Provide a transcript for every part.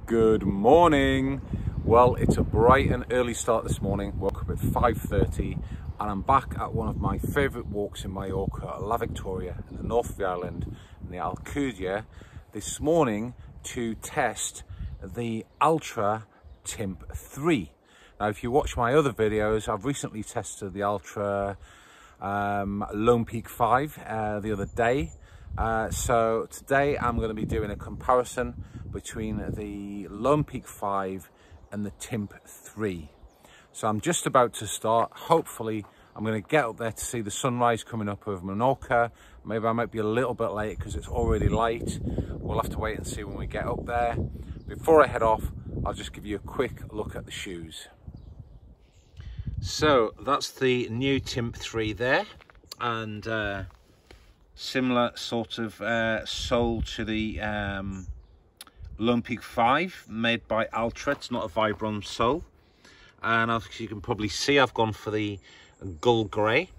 Good morning. Well, it's a bright and early start this morning. Woke up at 5:30 and I'm back at one of my favourite walks in Mallorca, La Victoria, in the north of the island, in the Alcudia, this morning to test the Altra Timp 3. Now, if you watch my other videos, I've recently tested the Altra Lone Peak 5 the other day. So today I'm going to be doing a comparison between the Lone Peak 5 and the Timp 3. So I'm just about to start. Hopefully I'm going to get up there to see the sunrise coming up over Menorca. Maybe I might be a little bit late because it's already light. We'll have to wait and see when we get up there. Before I head off, I'll just give you a quick look at the shoes. So that's the new Timp 3 there, and similar sort of sole to the Lone Peak 5 made by Altra. It's not a Vibram sole, and as you can probably see, I've gone for the gull grey.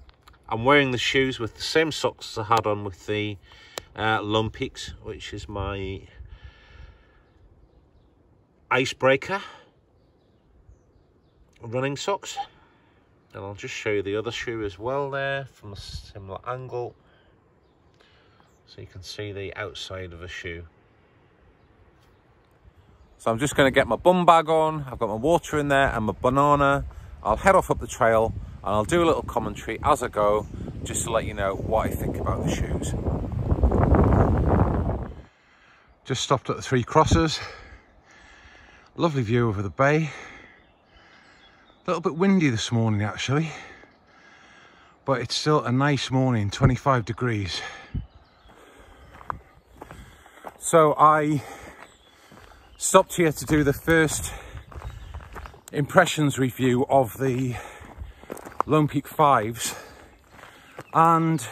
I'm wearing the shoes with the same socks I had on with the Lone Peaks, which is my icebreaker running socks. And I'll just show you the other shoe as well there from a similar angle, so you can see the outside of a shoe. So I'm just going to get my bum bag on. I've got my water in there and my banana. I'll head off up the trail and I'll do a little commentary as I go, just to let you know what I think about the shoes. Just stopped at the Three Crosses. Lovely view over the bay. A little bit windy this morning actually, but it's still a nice morning, 25 degrees. So I stopped here to do the first impressions review of the Lone Peak 5s, and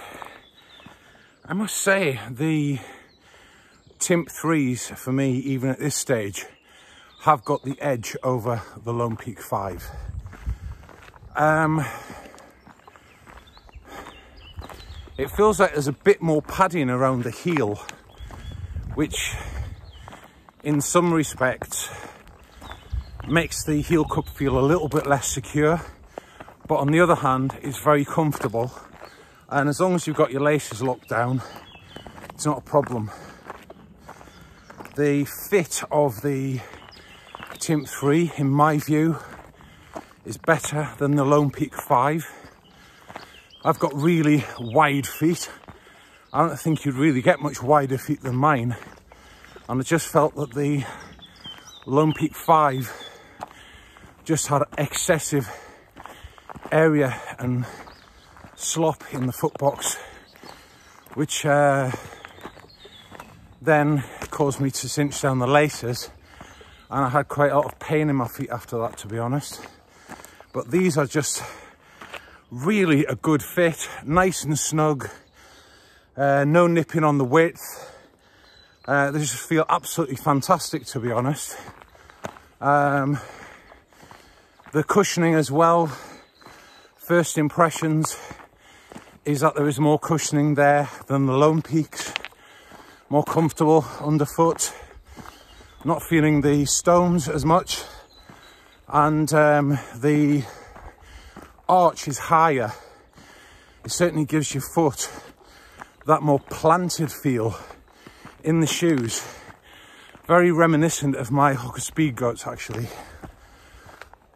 I must say the Timp 3s for me, even at this stage, have got the edge over the Lone Peak 5. It feels like there's a bit more padding around the heel, which in some respects makes the heel cup feel a little bit less secure, but on the other hand it's very comfortable, and as long as you've got your laces locked down, it's not a problem. The fit of the Timp 3, in my view, is better than the Lone Peak 5. I've got really wide feet. I don't think you'd really get much wider feet than mine, and I just felt that the Lone Peak 5 just had excessive area and slop in the foot box, which then caused me to cinch down the laces, and I had quite a lot of pain in my feet after that, to be honest. But these are just really a good fit, nice and snug, no nipping on the width. They just feel absolutely fantastic, to be honest. The cushioning as well, first impressions is that there is more cushioning there than the Lone Peaks, more comfortable underfoot, not feeling the stones as much, and the arch is higher. It certainly gives your foot that more planted feel in the shoes, very reminiscent of my Hoka Speedgoats actually.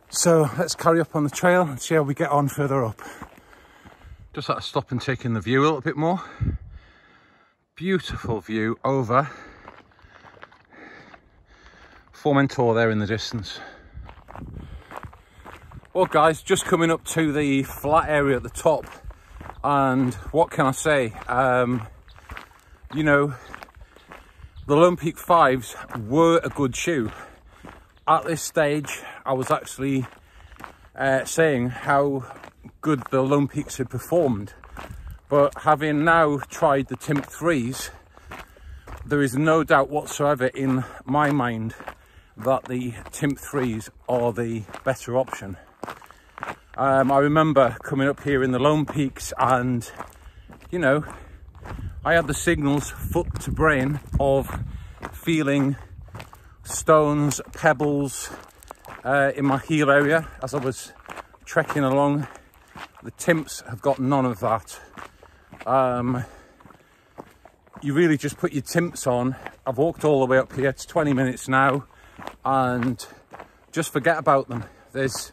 So let's carry up on the trail and see how we get on further up. Just had to stop and take in the view a little bit more. Beautiful view over Formentor there in the distance. Well guys, just coming up to the flat area at the top, and what can I say? You know, the Lone Peak 5s were a good shoe. At this stage, I was actually saying how good the Lone Peaks had performed. But having now tried the Timp 3s, there is no doubt whatsoever in my mind that the Timp 3s are the better option. I remember coming up here in the Lone Peaks and, you know, I had the signals foot to brain of feeling stones, pebbles in my heel area as I was trekking along. The Timps have got none of that. You really just put your Timps on. I've walked all the way up here, it's 20 minutes now, and just forget about them. There's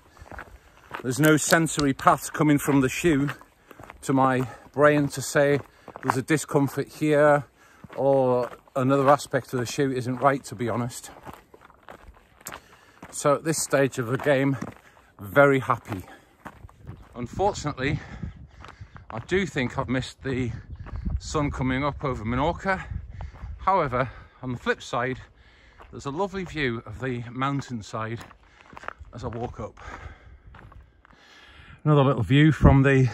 no sensory paths coming from the shoe to my brain to say there's a discomfort here or another aspect of the shoe isn't right, to be honest. So at this stage of the game, very happy. Unfortunately, I do think I've missed the sun coming up over Menorca. However, on the flip side, there's a lovely view of the mountainside as I walk up. Another little view from the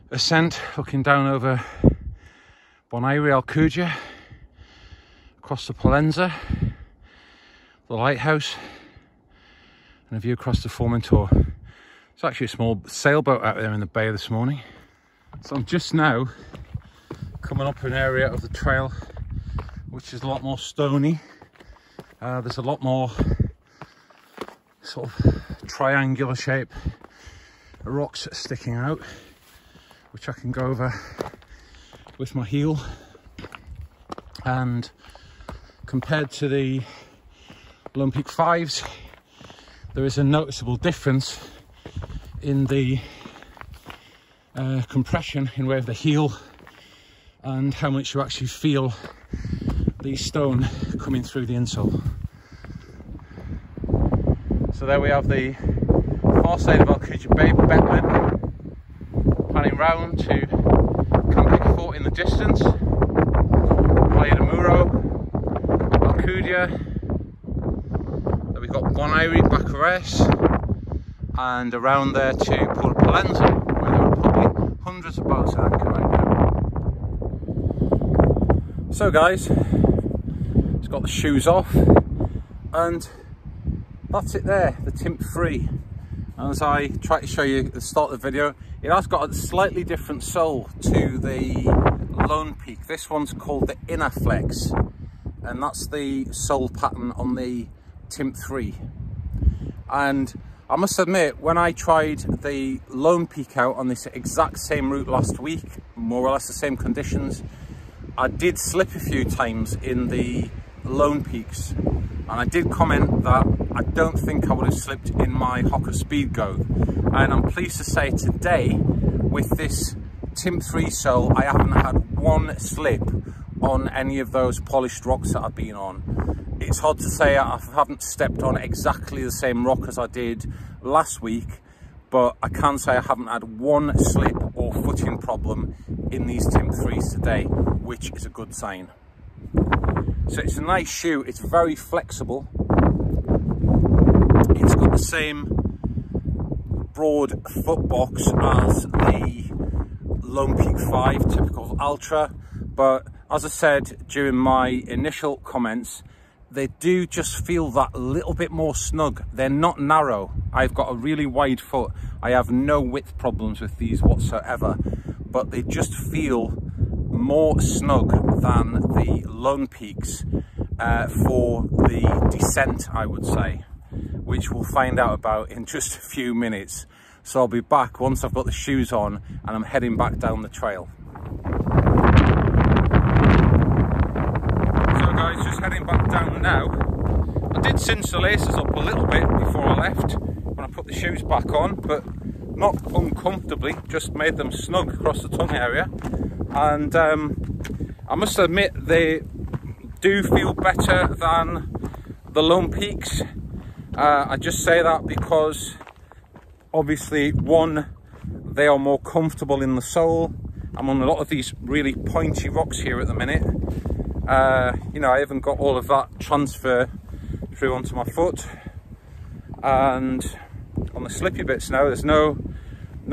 ascent, looking down over Bonaire Alcudia, across the Pollenza, the lighthouse, and a view across the Formentor. It's actually a small sailboat out there in the bay this morning. So I'm just now coming up an area of the trail which is a lot more stony. There's a lot more sort of triangular shape rocks sticking out, which I can go over with my heel. And compared to the Lone Peak 5s, there is a noticeable difference in the compression in way of the heel and how much you actually feel the stone coming through the insole. So there we have the far side of Alcudia Bay, Betman, panning round to Camping Fort in the distance, Playa de Muro, Alcudia, then we've got Bonaire, Bacares, and around there to Port Pollenza, where there are probably hundreds of boats at anchor right now. So guys, just got the shoes off, and that's it there, the Timp 3. And as I try to show you at the start of the video, it has got a slightly different sole to the Lone Peak. This one's called the Inner Flex, and that's the sole pattern on the Timp 3. And I must admit, when I tried the Lone Peak out on this exact same route last week, more or less the same conditions, I did slip a few times in the Lone Peaks, and I did comment that I don't think I would have slipped in my Hoka Speed Go. And I'm pleased to say today, with this Timp 3 sole, I haven't had one slip on any of those polished rocks that I've been on. It's hard to say I haven't stepped on exactly the same rock as I did last week, but I can say I haven't had one slip or footing problem in these Timp 3s today, which is a good sign. So it's a nice shoe, it's very flexible. It's got the same broad foot box as the Lone Peak 5, typical of Altra, but as I said during my initial comments, they do just feel that little bit more snug. They're not narrow. I've got a really wide foot. I have no width problems with these whatsoever, but they just feel more snug than the Lone Peaks for the descent, I would say, which we'll find out about in just a few minutes. So I'll be back once I've got the shoes on and I'm heading back down the trail. So guys, just heading back down now. I did cinch the laces up a little bit before I left when I put the shoes back on, but not uncomfortably, just made them snug across the tongue area. And I must admit, they do feel better than the Lone Peaks. I just say that because obviously, one, they are more comfortable in the sole. I'm on a lot of these really pointy rocks here at the minute. You know, I haven't got all of that transfer through onto my foot. And on the slippy bits now, there's no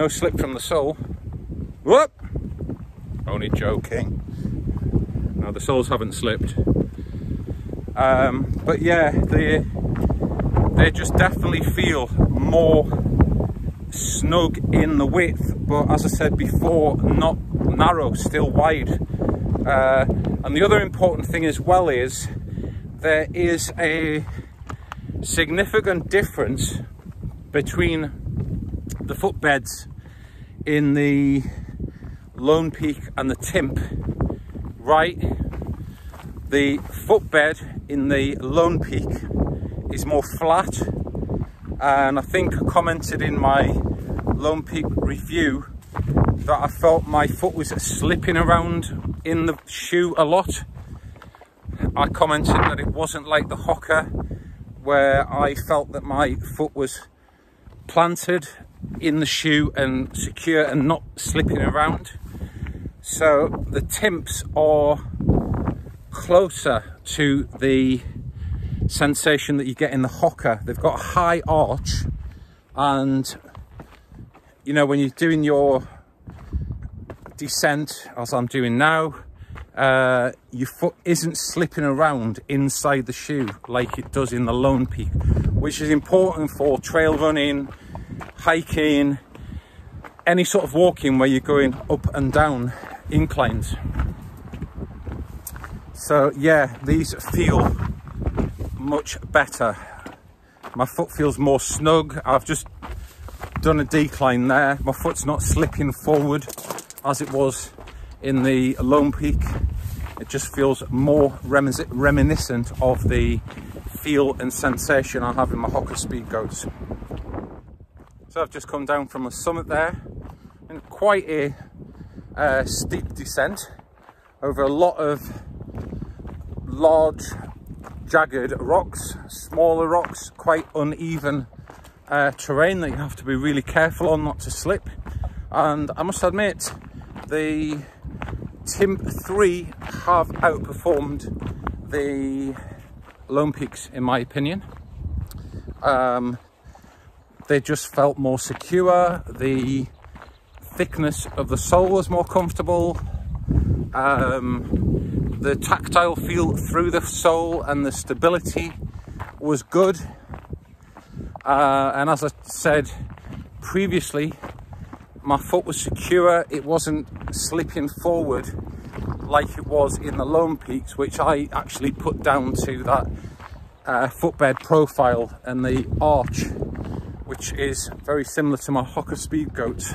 slip from the sole. Whoop! Only joking. No, the soles haven't slipped. But yeah, they just definitely feel more snug in the width, but as I said before, not narrow, still wide. And the other important thing as well is there is a significant difference between the footbeds in the Lone Peak and the Timp, right? The footbed in the Lone Peak is more flat, and I think I commented in my Lone Peak review that I felt my foot was slipping around in the shoe a lot. I commented that it wasn't like the Hoka, where I felt that my foot was planted in the shoe and secure and not slipping around. So the Timps are closer to the sensation that you get in the Hoka. They've got a high arch, and you know, when you're doing your descent, as I'm doing now, your foot isn't slipping around inside the shoe like it does in the Lone Peak, which is important for trail running, hiking, any sort of walking where you're going up and down inclines. So yeah, these feel much better. My foot feels more snug. I've just done a decline there. My foot's not slipping forward as it was in the Lone Peak. It just feels more reminiscent of the feel and sensation I have in my Hoka Speed Goats. So I've just come down from the summit there, and quite a steep descent over a lot of large jagged rocks, smaller rocks, quite uneven terrain that you have to be really careful on not to slip. And I must admit, the Timp 3 have outperformed the Lone Peaks in my opinion. They just felt more secure, the thickness of the sole was more comfortable, the tactile feel through the sole and the stability was good, and as I said previously, my foot was secure. It wasn't slipping forward like it was in the Lone Peaks, which I actually put down to that footbed profile and the arch, which is very similar to my Hoka Speed Goats.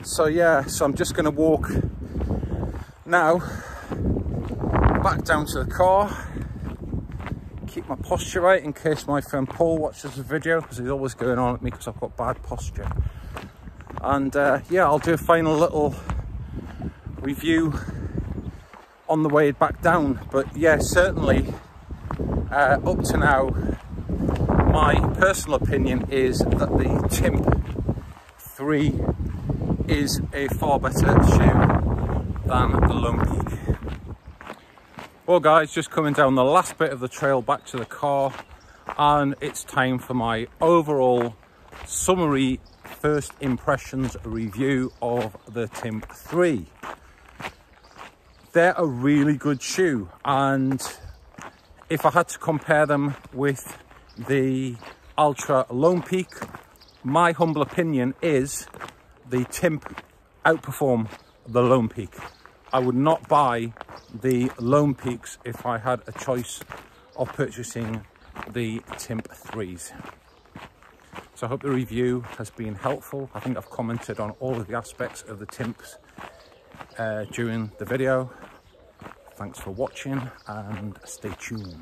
So yeah, so I'm just going to walk now back down to the car, keep my posture right in case my friend Paul watches the video, because he's always going on at me because I've got bad posture. And yeah, I'll do a final little review on the way back down. But yeah, certainly up to now, my personal opinion is that the Timp 3 is a far better shoe than the Lone Peak. Well guys, just coming down the last bit of the trail back to the car, and it's time for my overall summary first impressions review of the Timp 3. They're a really good shoe, and if I had to compare them with the Altra Lone Peak, my humble opinion is the Timp outperform the Lone Peak. I would not buy the Lone Peaks if I had a choice of purchasing the Timp 3s. So I hope the review has been helpful. I think I've commented on all of the aspects of the Timps during the video. Thanks for watching and stay tuned.